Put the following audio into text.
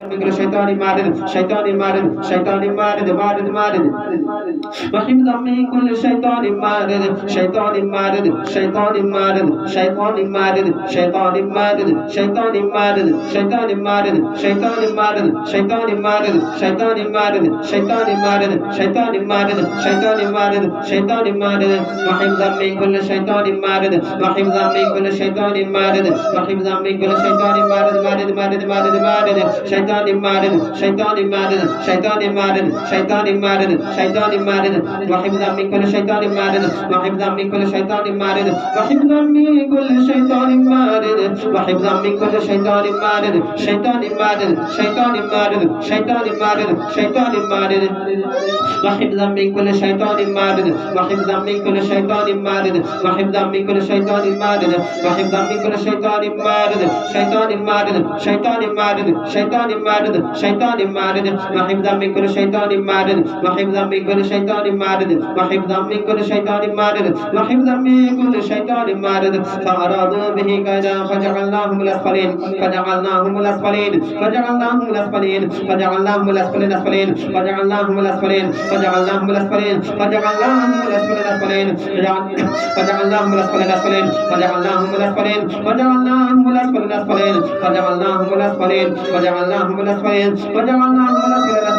كل شيطان مارد شيطان مارد شيطان مارد مارد مارد وحفظا من كل شيطان مارد شيطان مارد شيطان مارد شيطان مارد شيطان مارد شيطان مارد شيطان مارد شيطان مارد شيطان مارد شيطان مارد شيطان مارد شيطان مارد شيطان مارد شيطان مارد وحفظا من كل شيطان مارد وحفظا من كل شيطان مارد وحفظا من كل شيطان مارد مارد مارد مارد مارد شيطان مارد شيطان مارد شيطان مارد شيطان مارد شيطان مارد وحفظا من كل شيطان مارد وحفظا من كل شيطان مارد وحفظا من كل شيطان مارد وحفظا من كل شيطان مارد شيطان مارد شيطان مارد شيطان مارد شيطان مارد وحفظا من كل شيطان مارد وحفظا من كل شيطان مارد وحفظا من كل شيطان مارد وحفظا من كل شيطان مارد شيطان مارد شيطان مارد شيطان مارد شيطان مارد وحفظا من كل شيطان مارد وحفظا من كل شيطان مارد وحفظا من كل شيطان مارد وحفظا من كل شيطان مارد فأرادوا به كيدا فجعلناهم الأسفلين فجعلناهم الأسفلين فجعلناهم الأسفلين فجعلناهم الأسفلين أسفلين فجعلناهم الأسفلين فجعلناهم الأسفلين فجعلناهم الأسفلين أسفلين فجعلناهم الأسفلين أسفلين فجعلناهم الأسفلين فجعلناهم الأسفلين أسفلين فجعلناهم الأسفلين فجعلناهم الأسفلين فجعلناهم الأسفلين